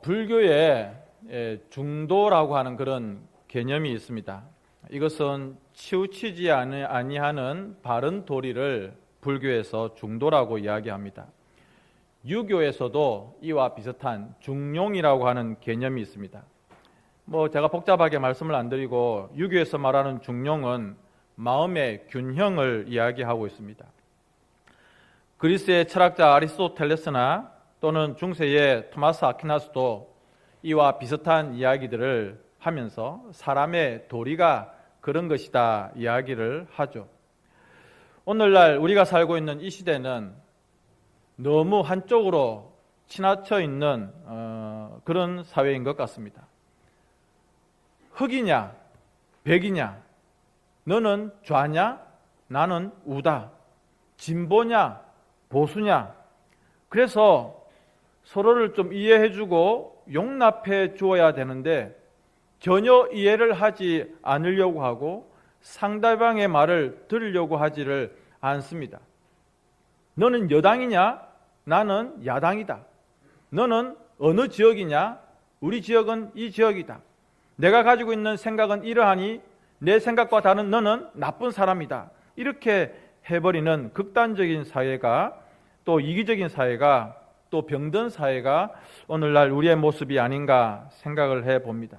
불교에 중도라고 하는 그런 개념이 있습니다. 이것은 치우치지 아니하는 바른 도리를 불교에서 중도라고 이야기합니다. 유교에서도 이와 비슷한 중용이라고 하는 개념이 있습니다. 제가 복잡하게 말씀을 안 드리고 유교에서 말하는 중용은 마음의 균형을 이야기하고 있습니다. 그리스의 철학자 아리스토텔레스나 또는 중세의 토마스 아퀴나스도 이와 비슷한 이야기들을 하면서 사람의 도리가 그런 것이다 이야기를 하죠. 오늘날 우리가 살고 있는 이 시대는 너무 한쪽으로 치우쳐 있는 그런 사회인 것 같습니다. 흑이냐 백이냐, 너는 좌냐 나는 우다, 진보냐 보수냐. 그래서 서로를 좀 이해해주고 용납해 주어야 되는데 전혀 이해를 하지 않으려고 하고 상대방의 말을 들으려고 하지를 않습니다. 너는 여당이냐 나는 야당이다, 너는 어느 지역이냐 우리 지역은 이 지역이다, 내가 가지고 있는 생각은 이러하니 내 생각과 다른 너는 나쁜 사람이다, 이렇게 해버리는 극단적인 사회가, 또 이기적인 사회가, 또 병든 사회가 오늘날 우리의 모습이 아닌가 생각을 해봅니다.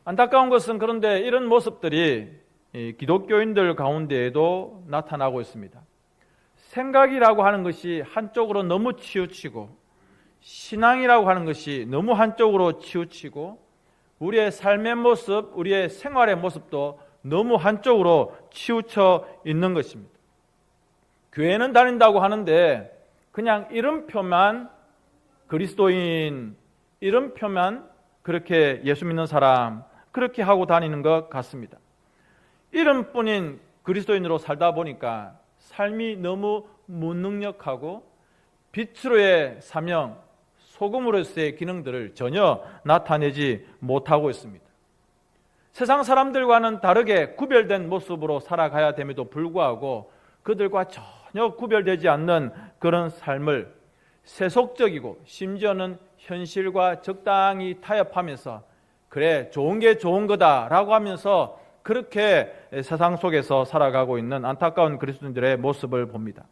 안타까운 것은 그런데 이런 모습들이 기독교인들 가운데에도 나타나고 있습니다. 생각이라고 하는 것이 한쪽으로 너무 치우치고, 신앙이라고 하는 것이 너무 한쪽으로 치우치고, 우리의 삶의 모습, 우리의 생활의 모습도 너무 한쪽으로 치우쳐 있는 것입니다. 교회는 다닌다고 하는데 그냥 이름표만 그리스도인, 이름표만 그렇게 예수 믿는 사람, 그렇게 하고 다니는 것 같습니다. 이름뿐인 그리스도인으로 살다 보니까 삶이 너무 무능력하고 빛으로의 사명, 소금으로서의 기능들을 전혀 나타내지 못하고 있습니다. 세상 사람들과는 다르게 구별된 모습으로 살아가야 됨에도 불구하고 그들과 전혀 구별되지 않는 그런 삶을 세속적이고 심지어는 현실과 적당히 타협하면서 그래 좋은 게 좋은 거다라고 하면서 그렇게 세상 속에서 살아가고 있는 안타까운 그리스도인들의 모습을 봅니다.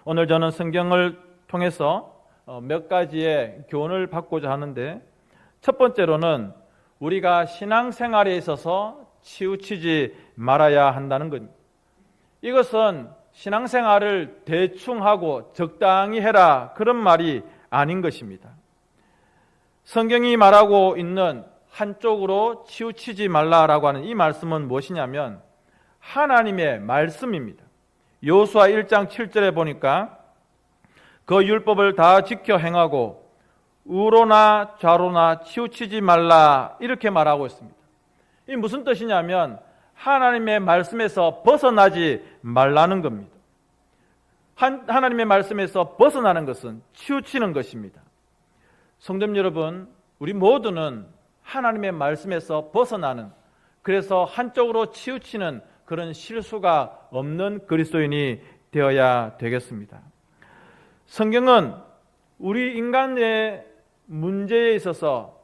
오늘 저는 성경을 통해서 몇 가지의 교훈을 받고자 하는데, 첫 번째로는 우리가 신앙생활에 있어서 치우치지 말아야 한다는 겁니다. 이것은 신앙생활을 대충 하고 적당히 해라 그런 말이 아닌 것입니다. 성경이 말하고 있는 한쪽으로 치우치지 말라라고 하는 이 말씀은 무엇이냐면 하나님의 말씀입니다. 여호수아 1장 7절에 보니까 그 율법을 다 지켜 행하고 우로나 좌로나 치우치지 말라 이렇게 말하고 있습니다. 이 무슨 뜻이냐면 하나님의 말씀에서 벗어나지 말라는 겁니다. 하나님의 말씀에서 벗어나는 것은 치우치는 것입니다. 성도님 여러분, 우리 모두는 하나님의 말씀에서 벗어나는, 그래서 한쪽으로 치우치는 그런 실수가 없는 그리스도인이 되어야 되겠습니다. 성경은 우리 인간의 문제에 있어서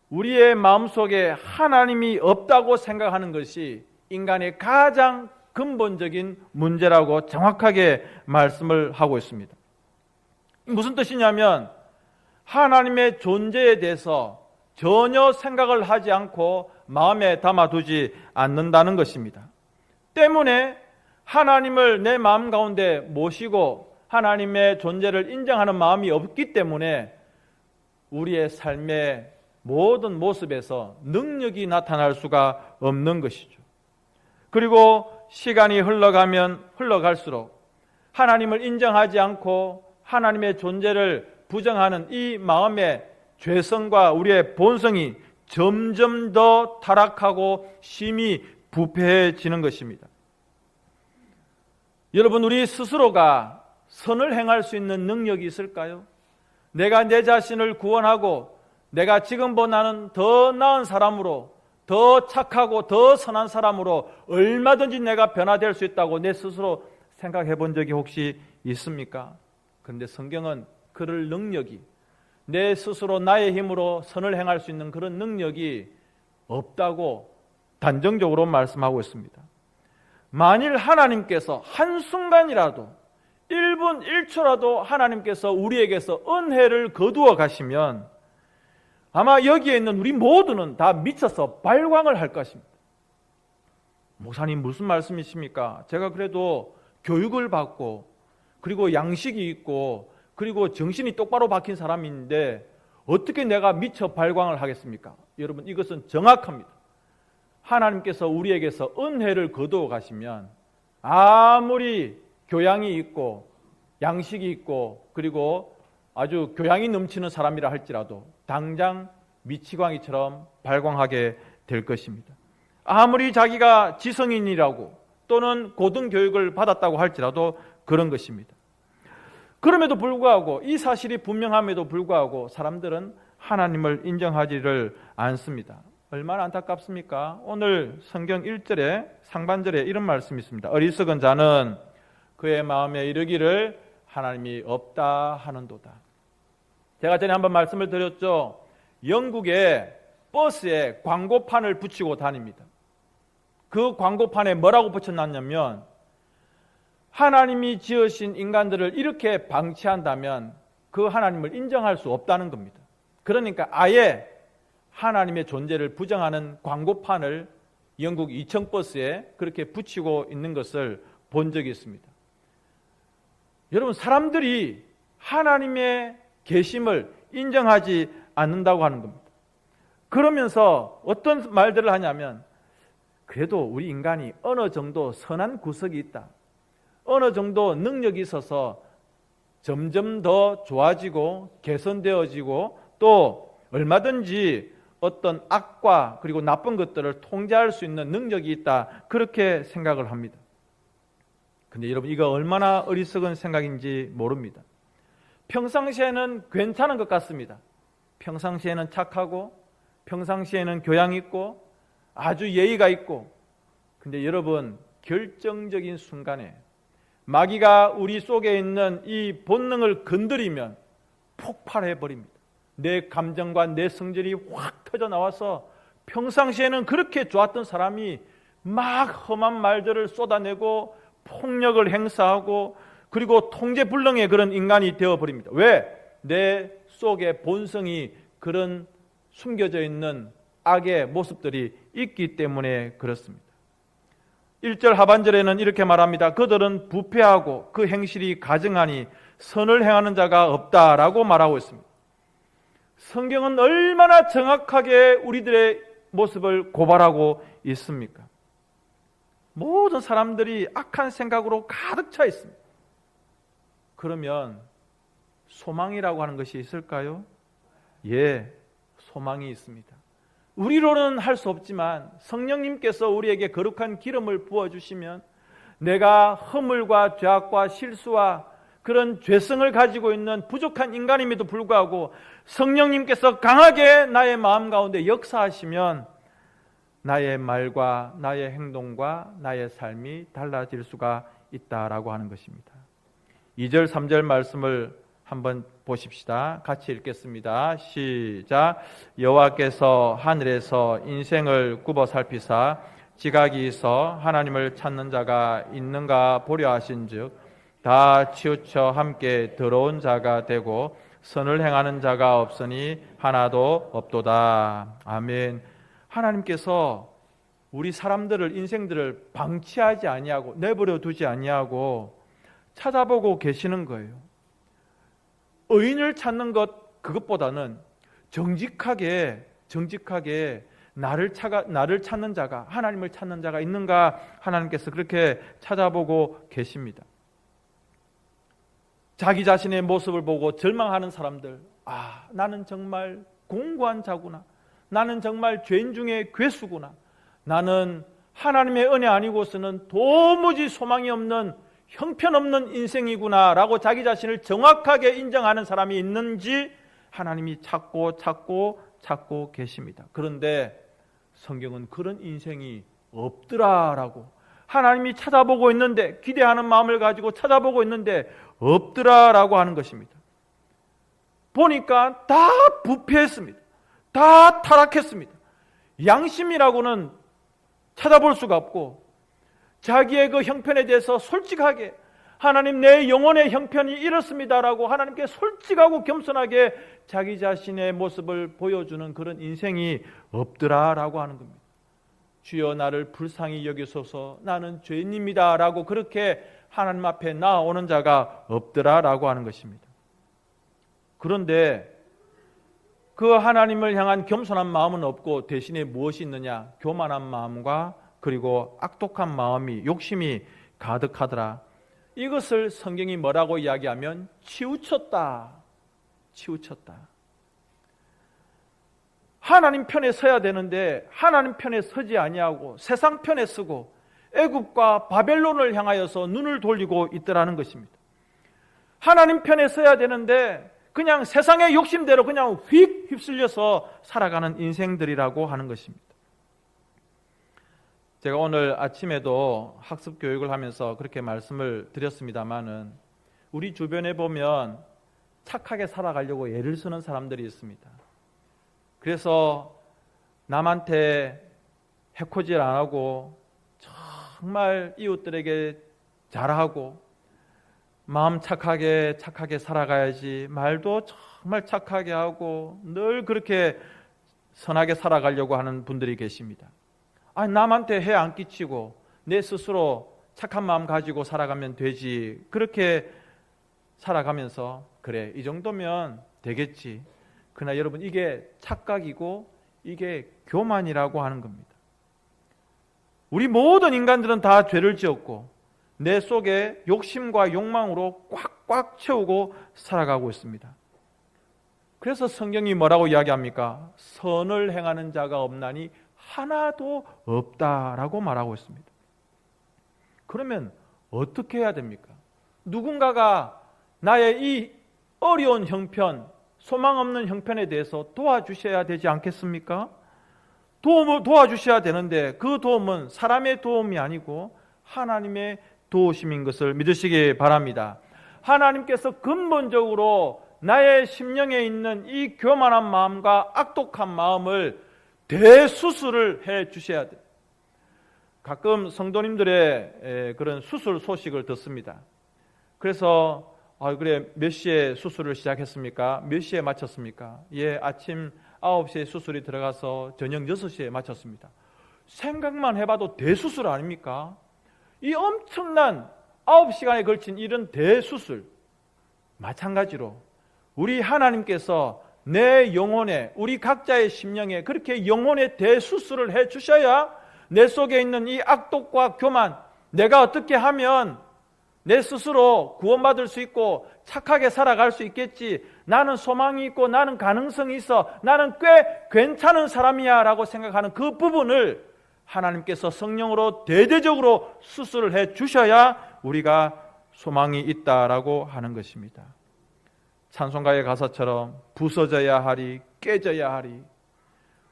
우리의 마음속에 하나님이 없다고 생각하는 것이 인간의 가장 근본적인 문제라고 정확하게 말씀을 하고 있습니다. 무슨 뜻이냐면 하나님의 존재에 대해서 전혀 생각을 하지 않고 마음에 담아두지 않는다는 것입니다. 때문에 하나님을 내 마음 가운데 모시고 하나님의 존재를 인정하는 마음이 없기 때문에 우리의 삶의 모든 모습에서 능력이 나타날 수가 없는 것이죠. 그리고 시간이 흘러가면 흘러갈수록 하나님을 인정하지 않고 하나님의 존재를 부정하는 이 마음의 죄성과 우리의 본성이 점점 더 타락하고 심히 부패해지는 것입니다. 여러분, 우리 스스로가 선을 행할 수 있는 능력이 있을까요? 내가 내 자신을 구원하고 내가 지금보다는 더 나은 사람으로, 더 착하고 더 선한 사람으로 얼마든지 내가 변화될 수 있다고 내 스스로 생각해 본 적이 혹시 있습니까? 그런데 성경은 그럴 능력이, 내 스스로 나의 힘으로 선을 행할 수 있는 그런 능력이 없다고 단정적으로 말씀하고 있습니다. 만일 하나님께서 한순간이라도 1분 1초라도 하나님께서 우리에게서 은혜를 거두어 가시면 아마 여기에 있는 우리 모두는 다 미쳐서 발광을 할 것입니다. 목사님 무슨 말씀이십니까? 제가 그래도 교육을 받고 그리고 양식이 있고 그리고 정신이 똑바로 박힌 사람인데 어떻게 내가 미쳐 발광을 하겠습니까? 여러분 이것은 정확합니다. 하나님께서 우리에게서 은혜를 거두어 가시면 아무리 교양이 있고 양식이 있고 그리고 아주 교양이 넘치는 사람이라 할지라도 당장 미치광이처럼 발광하게 될 것입니다. 아무리 자기가 지성인이라고 또는 고등교육을 받았다고 할지라도 그런 것입니다. 그럼에도 불구하고 이 사실이 분명함에도 불구하고 사람들은 하나님을 인정하지를 않습니다. 얼마나 안타깝습니까? 오늘 성경 1절에 상반절에 이런 말씀이 있습니다. 어리석은 자는 그의 마음에 이르기를 하나님이 없다 하는도다. 제가 전에 한번 말씀을 드렸죠. 영국의 버스에 광고판을 붙이고 다닙니다. 그 광고판에 뭐라고 붙여놨냐면 하나님이 지으신 인간들을 이렇게 방치한다면 그 하나님을 인정할 수 없다는 겁니다. 그러니까 아예 하나님의 존재를 부정하는 광고판을 영국 이청버스에 그렇게 붙이고 있는 것을 본 적이 있습니다. 여러분 사람들이 하나님의 계심을 인정하지 않는다고 하는 겁니다. 그러면서 어떤 말들을 하냐면 그래도 우리 인간이 어느 정도 선한 구석이 있다. 어느 정도 능력이 있어서 점점 더 좋아지고 개선되어지고 또 얼마든지 어떤 악과 그리고 나쁜 것들을 통제할 수 있는 능력이 있다. 그렇게 생각을 합니다. 근데 여러분 이거 얼마나 어리석은 생각인지 모릅니다. 평상시에는 괜찮은 것 같습니다. 평상시에는 착하고 평상시에는 교양 있고 아주 예의가 있고 근데 여러분 결정적인 순간에 마귀가 우리 속에 있는 이 본능을 건드리면 폭발해 버립니다. 내 감정과 내 성질이 확 터져 나와서 평상시에는 그렇게 좋았던 사람이 막 험한 말들을 쏟아내고 폭력을 행사하고 그리고 통제불능의 그런 인간이 되어버립니다. 왜? 내 속에 본성이 그런 숨겨져 있는 악의 모습들이 있기 때문에 그렇습니다. 1절 하반절에는 이렇게 말합니다. 그들은 부패하고 그 행실이 가증하니 선을 행하는 자가 없다라고 말하고 있습니다. 성경은 얼마나 정확하게 우리들의 모습을 고발하고 있습니까? 모든 사람들이 악한 생각으로 가득 차 있습니다. 그러면 소망이라고 하는 것이 있을까요? 예, 소망이 있습니다. 우리로는 할 수 없지만 성령님께서 우리에게 거룩한 기름을 부어주시면 내가 허물과 죄악과 실수와 그런 죄성을 가지고 있는 부족한 인간임에도 불구하고 성령님께서 강하게 나의 마음 가운데 역사하시면 나의 말과 나의 행동과 나의 삶이 달라질 수가 있다라고 하는 것입니다. 2절 3절 말씀을 한번 보십시다. 같이 읽겠습니다. 시작. 여호와께서 하늘에서 인생을 굽어 살피사 지각이 있어 하나님을 찾는 자가 있는가 보려 하신즉 다 치우쳐 함께 더러운 자가 되고 선을 행하는 자가 없으니 하나도 없도다. 아멘. 하나님께서 우리 사람들을 인생들을 방치하지 아니하고 내버려 두지 아니하고 찾아보고 계시는 거예요. 의인을 찾는 것 그것보다는 정직하게 나를 찾는 자가 하나님을 찾는 자가 있는가 하나님께서 그렇게 찾아보고 계십니다. 자기 자신의 모습을 보고 절망하는 사람들, 나는 정말 공고한 자구나. 나는 정말 죄인 중에 괴수구나. 나는 하나님의 은혜 아니고서는 도무지 소망이 없는 형편없는 인생이구나 라고 자기 자신을 정확하게 인정하는 사람이 있는지 하나님이 찾고 계십니다. 그런데 성경은 그런 인생이 없더라라고 하나님이 찾아보고 있는데 기대하는 마음을 가지고 찾아보고 있는데 없더라라고 하는 것입니다. 보니까 다 부패했습니다. 다 타락했습니다. 양심이라고는 찾아볼 수가 없고 자기의 그 형편에 대해서 솔직하게 하나님 내 영혼의 형편이 이렇습니다라고 하나님께 솔직하고 겸손하게 자기 자신의 모습을 보여주는 그런 인생이 없더라라고 하는 겁니다. 주여 나를 불쌍히 여기소서 나는 죄인입니다라고 그렇게 하나님 앞에 나아오는 자가 없더라라고 하는 것입니다. 그런데 그 하나님을 향한 겸손한 마음은 없고 대신에 무엇이 있느냐? 교만한 마음과 그리고 악독한 마음이 욕심이 가득하더라. 이것을 성경이 뭐라고 이야기하면 치우쳤다. 치우쳤다. 하나님 편에 서야 되는데 하나님 편에 서지 아니하고 세상 편에 서고 애굽과 바벨론을 향하여서 눈을 돌리고 있더라는 것입니다. 하나님 편에 서야 되는데 그냥 세상의 욕심대로 그냥 휙 휩쓸려서 살아가는 인생들이라고 하는 것입니다. 제가 오늘 아침에도 학습 교육을 하면서 그렇게 말씀을 드렸습니다마는 우리 주변에 보면 착하게 살아가려고 애를 쓰는 사람들이 있습니다. 그래서 남한테 해코지 안 하고 정말 이웃들에게 잘하고 마음 착하게 살아가야지 말도 정말 착하게 하고 늘 그렇게 선하게 살아가려고 하는 분들이 계십니다. 아니 남한테 해 안 끼치고 내 스스로 착한 마음 가지고 살아가면 되지. 그렇게 살아가면서 그래 이 정도면 되겠지. 그러나 여러분 이게 착각이고 이게 교만이라고 하는 겁니다. 우리 모든 인간들은 다 죄를 지었고 내 속에 욕심과 욕망으로 꽉꽉 채우고 살아가고 있습니다. 그래서 성경이 뭐라고 이야기합니까? 선을 행하는 자가 없나니 하나도 없다라고 말하고 있습니다. 그러면 어떻게 해야 됩니까? 누군가가 나의 이 어려운 형편, 소망 없는 형편에 대해서 도와주셔야 되지 않겠습니까? 도와주셔야 되는데 그 도움은 사람의 도움이 아니고 하나님의 도우심인 것을 믿으시기 바랍니다. 하나님께서 근본적으로 나의 심령에 있는 이 교만한 마음과 악독한 마음을 대수술을 해 주셔야 돼요. 가끔 성도님들의 그런 수술 소식을 듣습니다. 그래서 그래 몇 시에 수술을 시작했습니까? 몇 시에 마쳤습니까? 예, 아침 9시에 수술이 들어가서 저녁 6시에 마쳤습니다. 생각만 해봐도 대수술 아닙니까? 이 엄청난 9시간에 걸친 이런 대수술 마찬가지로 우리 하나님께서 내 영혼에 우리 각자의 심령에 그렇게 영혼의 대수술을 해 주셔야 내 속에 있는 이 악독과 교만 내가 어떻게 하면 내 스스로 구원받을 수 있고 착하게 살아갈 수 있겠지. 나는 소망이 있고 나는 가능성이 있어. 나는 꽤 괜찮은 사람이야 라고 생각하는 그 부분을 하나님께서 성령으로 대대적으로 수술을 해 주셔야 우리가 소망이 있다라고 하는 것입니다. 찬송가의 가사처럼 부서져야 하리 깨져야 하리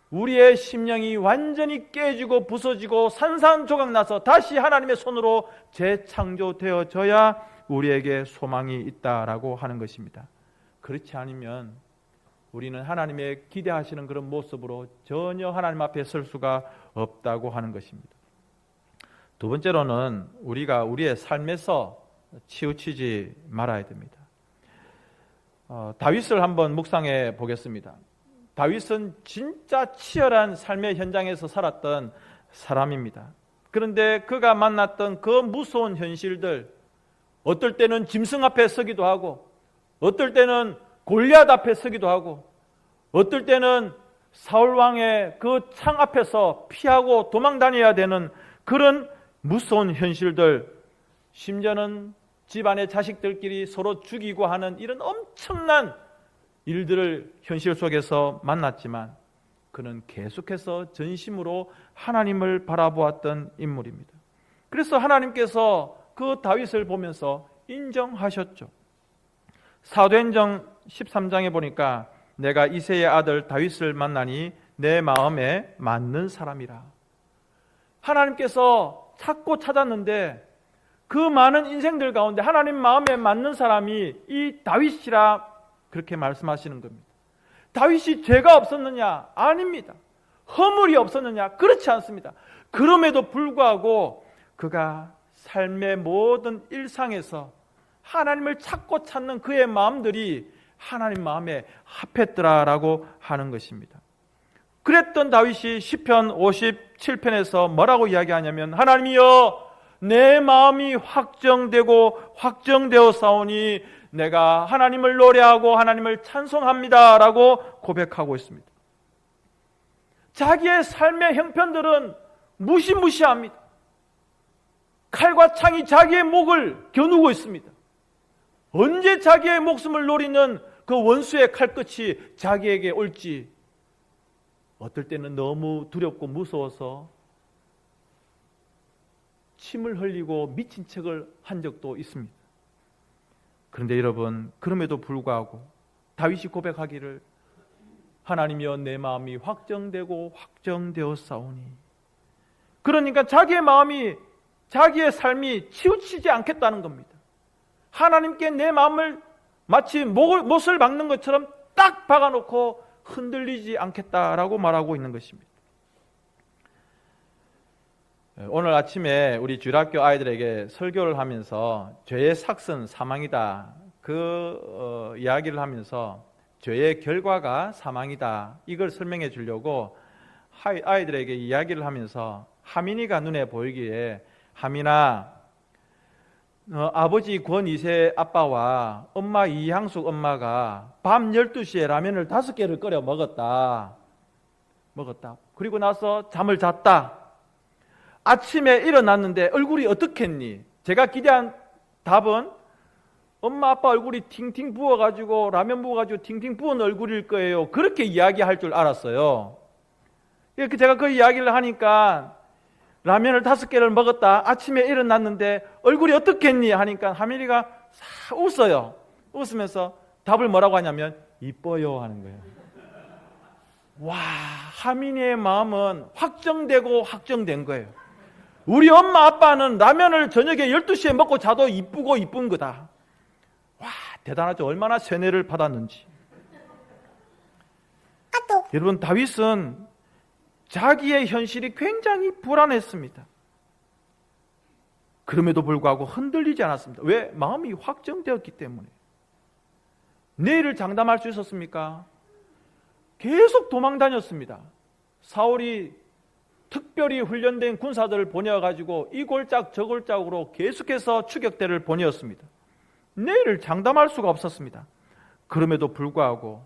우리의 심령이 완전히 깨지고 부서지고 산산조각 나서 다시 하나님의 손으로 재창조되어져야 우리에게 소망이 있다라고 하는 것입니다. 그렇지 않으면 우리는 하나님의 기대하시는 그런 모습으로 전혀 하나님 앞에 설 수가 없다고 하는 것입니다. 두 번째로는 우리가 우리의 삶에서 치우치지 말아야 됩니다. 다윗을 한번 묵상해 보겠습니다. 다윗은 진짜 치열한 삶의 현장에서 살았던 사람입니다. 그런데 그가 만났던 그 무서운 현실들, 어떨 때는 짐승 앞에 서기도 하고 어떨 때는 골리앗 앞에 서기도 하고 어떨 때는 사울 왕의 그 창 앞에서 피하고 도망다녀야 되는 그런 무서운 현실들, 심지어는 집안의 자식들끼리 서로 죽이고 하는 이런 엄청난 일들을 현실 속에서 만났지만 그는 계속해서 전심으로 하나님을 바라보았던 인물입니다. 그래서 하나님께서 그 다윗을 보면서 인정하셨죠. 사도행전 13장에 보니까 내가 이새의 아들 다윗을 만나니 내 마음에 맞는 사람이라. 하나님께서 찾고 찾았는데 그 많은 인생들 가운데 하나님 마음에 맞는 사람이 이 다윗이라 그렇게 말씀하시는 겁니다. 다윗이 죄가 없었느냐? 아닙니다. 허물이 없었느냐? 그렇지 않습니다. 그럼에도 불구하고 그가 삶의 모든 일상에서 하나님을 찾고 찾는 그의 마음들이 하나님 마음에 합했더라라고 하는 것입니다. 그랬던 다윗이 시편 57편에서 뭐라고 이야기하냐면 하나님이여 내 마음이 확정되고 확정되어 싸우니 내가 하나님을 노래하고 하나님을 찬송합니다 라고 고백하고 있습니다. 자기의 삶의 형편들은 무시무시합니다. 칼과 창이 자기의 목을 겨누고 있습니다. 언제 자기의 목숨을 노리는 그 원수의 칼끝이 자기에게 올지 어떨 때는 너무 두렵고 무서워서 침을 흘리고 미친 척을 한 적도 있습니다. 그런데 여러분, 그럼에도 불구하고 다윗이 고백하기를 하나님이여 내 마음이 확정되고 확정되었사오니, 그러니까 자기의 마음이, 자기의 삶이 치우치지 않겠다는 겁니다. 하나님께 내 마음을 마치 못을 박는 것처럼 딱 박아놓고 흔들리지 않겠다라고 말하고 있는 것입니다. 오늘 아침에 우리 주일학교 아이들에게 설교를 하면서 죄의 삭은 사망이다, 그 이야기를 하면서 죄의 결과가 사망이다, 이걸 설명해 주려고 아이들에게 이야기를 하면서 하민이가 눈에 보이기에 하민아, 아버지 권 2세 아빠와 엄마 이향숙 엄마가 밤 12시에 라면을 5개를 끓여 먹었다. 그리고 나서 잠을 잤다. 아침에 일어났는데 얼굴이 어떻겠니? 제가 기대한 답은 엄마 아빠 얼굴이 팅팅 부어가지고 라면 부어가지고 팅팅 부은 얼굴일 거예요. 그렇게 이야기할 줄 알았어요. 이렇게 제가 그 이야기를 하니까 라면을 5개를 먹었다. 아침에 일어났는데 얼굴이 어떻겠니? 하니까 하민이가 웃어요. 웃으면서 답을 뭐라고 하냐면 이뻐요 하는 거예요. 와, 하민이의 마음은 확정되고 확정된 거예요. 우리 엄마 아빠는 라면을 저녁에 12시에 먹고 자도 이쁘고 이쁜 거다. 와, 대단하죠. 얼마나 세뇌를 받았는지. 여러분, 다윗은 자기의 현실이 굉장히 불안했습니다. 그럼에도 불구하고 흔들리지 않았습니다. 왜? 마음이 확정되었기 때문에. 내일을 장담할 수 있었습니까? 계속 도망 다녔습니다. 사울이 특별히 훈련된 군사들을 보내어가지고 이 골짝 저 골짝으로 계속해서 추격대를 보내었습니다. 내일을 장담할 수가 없었습니다. 그럼에도 불구하고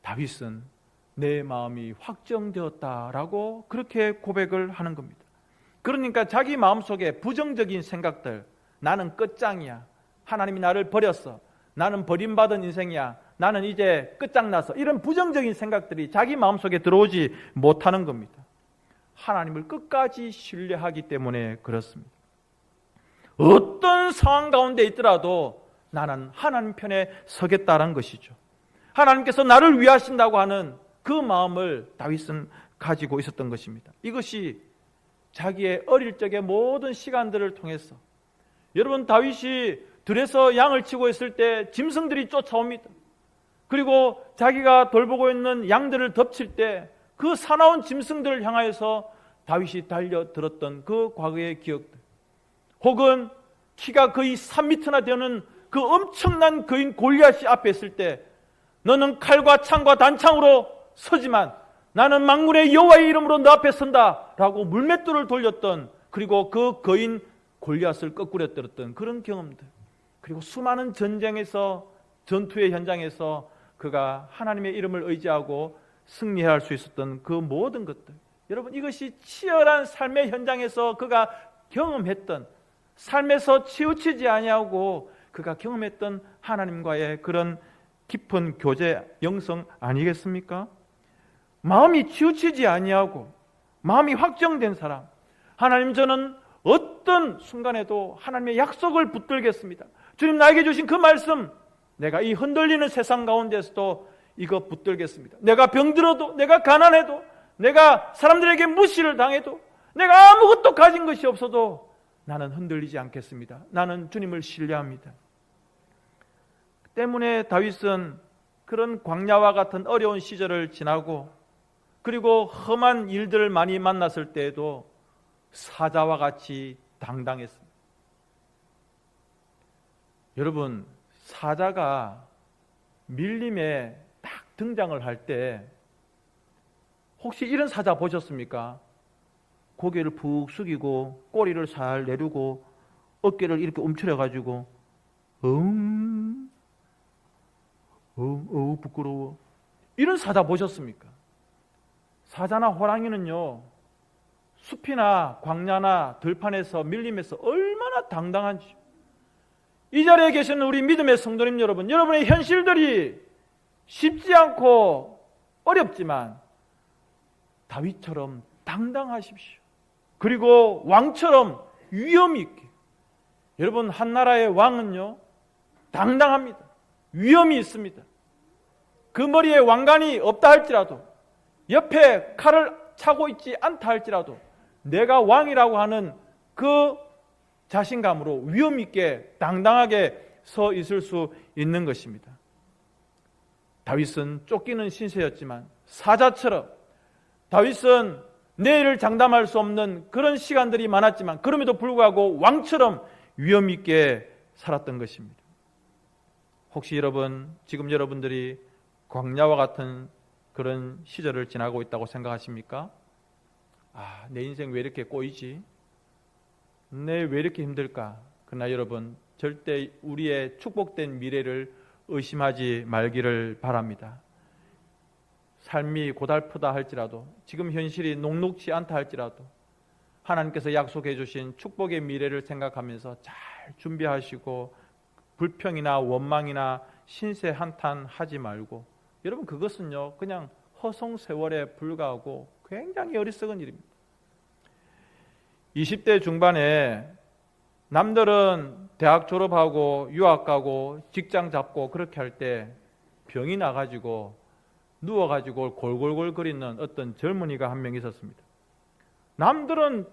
다윗은 내 마음이 확정되었다라고 그렇게 고백을 하는 겁니다. 그러니까 자기 마음속에 부정적인 생각들, 나는 끝장이야, 하나님이 나를 버렸어, 나는 버림받은 인생이야, 나는 이제 끝장나서, 이런 부정적인 생각들이 자기 마음속에 들어오지 못하는 겁니다. 하나님을 끝까지 신뢰하기 때문에 그렇습니다. 어떤 상황 가운데 있더라도 나는 하나님 편에 서겠다는 것이죠. 하나님께서 나를 위하신다고 하는 그 마음을 다윗은 가지고 있었던 것입니다. 이것이 자기의 어릴 적의 모든 시간들을 통해서, 여러분, 다윗이 들에서 양을 치고 있을 때 짐승들이 쫓아옵니다. 그리고 자기가 돌보고 있는 양들을 덮칠 때 그 사나운 짐승들을 향하여서 다윗이 달려들었던 그 과거의 기억들, 혹은 키가 거의 3m나 되는 그 엄청난 거인 골리앗이 앞에 있을 때 너는 칼과 창과 단창으로 서지만 나는 만군의 여호와의 이름으로 너 앞에 선다 라고 물맷돌을 돌렸던, 그리고 그 거인 골리앗을 거꾸려 때렸던 그런 경험들, 그리고 수많은 전쟁에서, 전투의 현장에서 그가 하나님의 이름을 의지하고 승리할 수 있었던 그 모든 것들, 여러분, 이것이 치열한 삶의 현장에서 그가 경험했던, 삶에서 치우치지 아니하고 그가 경험했던 하나님과의 그런 깊은 교제 영성 아니겠습니까? 마음이 치우치지 아니하고 마음이 확정된 사람, 하나님, 저는 어떤 순간에도 하나님의 약속을 붙들겠습니다. 주님 나에게 주신 그 말씀, 내가 이 흔들리는 세상 가운데서도 이거 붙들겠습니다. 내가 병들어도, 내가 가난해도, 내가 사람들에게 무시를 당해도, 내가 아무것도 가진 것이 없어도 나는 흔들리지 않겠습니다. 나는 주님을 신뢰합니다. 때문에 다윗은 그런 광야와 같은 어려운 시절을 지나고 그리고 험한 일들을 많이 만났을 때에도 사자와 같이 당당했습니다. 여러분, 사자가 밀림에 딱 등장을 할 때 혹시 이런 사자 보셨습니까? 고개를 푹 숙이고 꼬리를 살 내리고 어깨를 이렇게 움츠려가지고 부끄러워. 이런 사자 보셨습니까? 사자나 호랑이는요, 숲이나 광야나 들판에서 밀림에서 얼마나 당당한지. 이 자리에 계시는 우리 믿음의 성도님 여러분, 여러분의 현실들이 쉽지 않고 어렵지만 다윗처럼 당당하십시오. 그리고 왕처럼 위엄 있게. 여러분, 한 나라의 왕은요, 당당합니다. 위엄이 있습니다. 그 머리에 왕관이 없다 할지라도, 옆에 칼을 차고 있지 않다 할지라도 내가 왕이라고 하는 그 자신감으로 위엄 있게 당당하게 서 있을 수 있는 것입니다. 다윗은 쫓기는 신세였지만 사자처럼, 다윗은 내일을 장담할 수 없는 그런 시간들이 많았지만 그럼에도 불구하고 왕처럼 위엄 있게 살았던 것입니다. 혹시 지금 여러분들이 광야와 같은 그런 시절을 지나고 있다고 생각하십니까? 내 인생 왜 이렇게 꼬이지? 내 왜 이렇게 힘들까? 그러나 여러분, 절대 우리의 축복된 미래를 의심하지 말기를 바랍니다. 삶이 고달프다 할지라도, 지금 현실이 녹록지 않다 할지라도 하나님께서 약속해 주신 축복의 미래를 생각하면서 잘 준비하시고 불평이나 원망이나 신세 한탄 하지 말고, 여러분, 그것은요 그냥 허송세월에 불과하고 굉장히 어리석은 일입니다. 20대 중반에 남들은 대학 졸업하고 유학 가고 직장 잡고 그렇게 할 때 병이 나가지고 누워가지고 골골골거리는 어떤 젊은이가 한 명 있었습니다. 남들은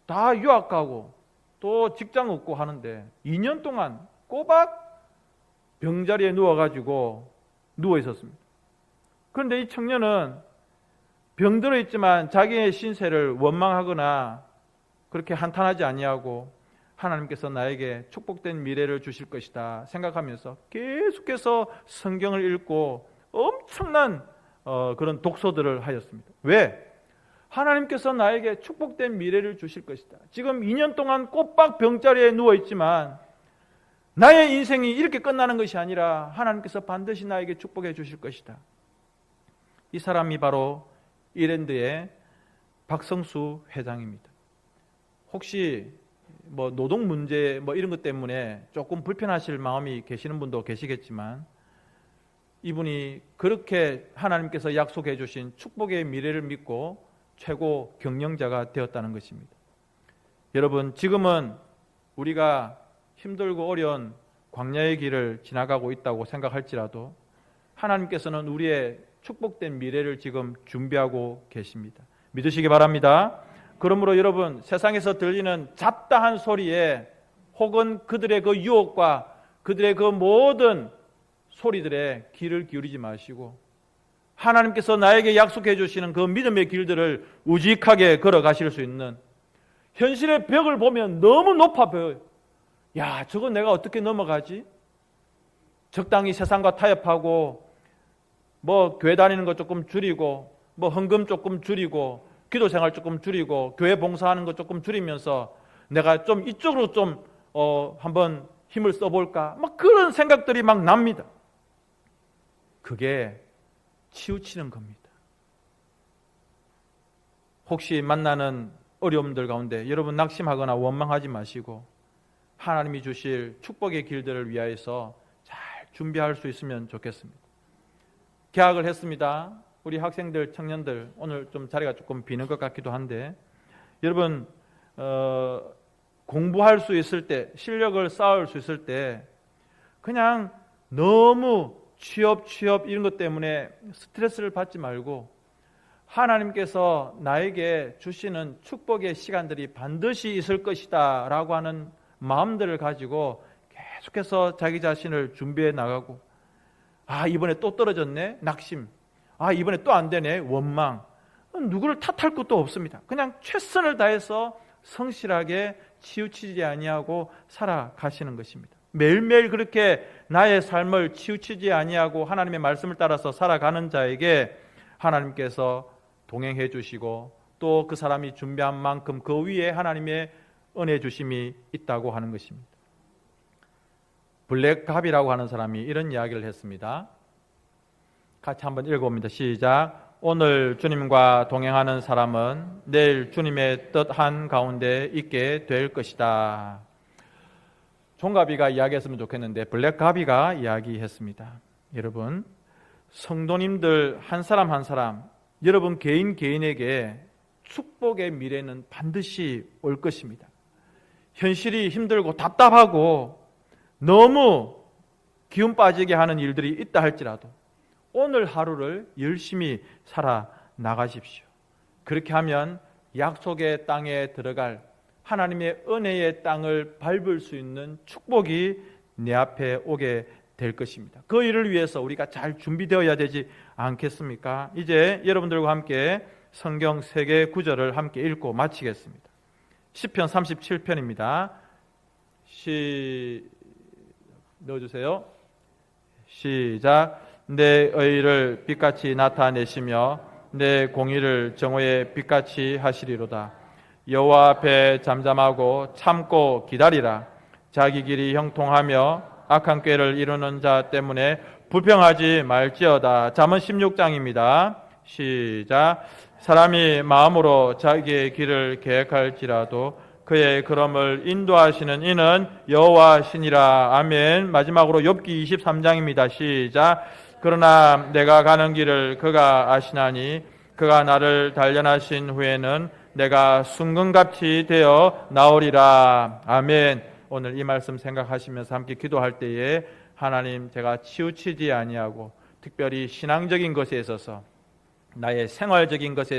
다 유학 가고 또 직장 얻고 하는데 2년 동안 꼬박 병자리에 누워 있었습니다. 그런데 이 청년은 병들어 있지만 자기의 신세를 원망하거나 그렇게 한탄하지 아니하고 하나님께서 나에게 축복된 미래를 주실 것이다 생각하면서 계속해서 성경을 읽고 엄청난 그런 독서들을 하였습니다. 왜? 하나님께서 나에게 축복된 미래를 주실 것이다. 지금 2년 동안 꼬박 병자리에 누워있지만 나의 인생이 이렇게 끝나는 것이 아니라 하나님께서 반드시 나에게 축복해 주실 것이다. 이 사람이 바로 이랜드의 박성수 회장입니다. 혹시 노동 문제 이런 것 때문에 조금 불편하실 마음이 계시는 분도 계시겠지만 이분이 그렇게 하나님께서 약속해 주신 축복의 미래를 믿고 최고 경영자가 되었다는 것입니다. 여러분, 지금은 우리가 힘들고 어려운 광야의 길을 지나가고 있다고 생각할지라도 하나님께서는 우리의 축복된 미래를 지금 준비하고 계십니다. 믿으시기 바랍니다. 그러므로 여러분, 세상에서 들리는 잡다한 소리에 혹은 그들의 그 유혹과 그들의 그 모든 소리들에 귀를 기울이지 마시고 하나님께서 나에게 약속해 주시는 그 믿음의 길들을 우직하게 걸어가실 수 있는, 현실의 벽을 보면 너무 높아 보여요. 야, 저거 내가 어떻게 넘어가지? 적당히 세상과 타협하고 교회 다니는 거 조금 줄이고 헌금 조금 줄이고 기도 생활 조금 줄이고 교회 봉사하는 거 조금 줄이면서 내가 좀 이쪽으로 좀 한번 힘을 써볼까? 그런 생각들이 납니다. 그게 치우치는 겁니다. 혹시 만나는 어려움들 가운데 여러분 낙심하거나 원망하지 마시고 하나님이 주실 축복의 길들을 위하여서 잘 준비할 수 있으면 좋겠습니다. 개학을 했습니다. 우리 학생들, 청년들, 오늘 좀 자리가 조금 비는 것 같기도 한데, 여러분 공부할 수 있을 때, 실력을 쌓을 수 있을 때 그냥 너무 취업 이런 것 때문에 스트레스를 받지 말고 하나님께서 나에게 주시는 축복의 시간들이 반드시 있을 것이다 라고 하는 마음들을 가지고 계속해서 자기 자신을 준비해 나가고 이번에 또 떨어졌네, 낙심. 이번에 또 안 되네, 원망. 누구를 탓할 것도 없습니다. 그냥 최선을 다해서 성실하게 치우치지 아니하고 살아가시는 것입니다. 매일매일 그렇게 나의 삶을 치우치지 아니하고 하나님의 말씀을 따라서 살아가는 자에게 하나님께서 동행해 주시고 또 그 사람이 준비한 만큼 그 위에 하나님의 은혜 주심이 있다고 하는 것입니다. 블랙갑이라고 하는 사람이 이런 이야기를 했습니다. 같이 한번 읽어봅니다. 시작. 오늘 주님과 동행하는 사람은 내일 주님의 뜻 한가운데 있게 될 것이다. 종가비가 이야기했으면 좋겠는데 블랙가비가 이야기했습니다. 여러분, 성도님들 한 사람 한 사람, 여러분 개인에게 축복의 미래는 반드시 올 것입니다. 현실이 힘들고 답답하고 너무 기운 빠지게 하는 일들이 있다 할지라도 오늘 하루를 열심히 살아나가십시오. 그렇게 하면 약속의 땅에 들어갈 하나님의 은혜의 땅을 밟을 수 있는 축복이 내 앞에 오게 될 것입니다. 그 일을 위해서 우리가 잘 준비되어야 되지 않겠습니까? 이제 여러분들과 함께 성경 3개 구절을 함께 읽고 마치겠습니다. 시편 37편입니다. 넣어주세요. 시작. 내 의를 빛같이 나타내시며 내 공의를 정오의 빛같이 하시리로다. 여호와 앞에 잠잠하고 참고 기다리라. 자기 길이 형통하며 악한 꾀를 이루는 자 때문에 불평하지 말지어다. 잠언 16장입니다. 시작. 사람이 마음으로 자기의 길을 계획할지라도 그의 걸음을 인도하시는 이는 여호와시니라. 아멘. 마지막으로 욥기 23장입니다. 시작. 그러나 내가 가는 길을 그가 아시나니 그가 나를 단련하신 후에는 내가 순금같이 되어 나오리라. 아멘. 오늘 이 말씀 생각하시면서 함께 기도할 때에 하나님, 제가 치우치지 아니하고 특별히 신앙적인 것에 있어서 나의 생활적인 것에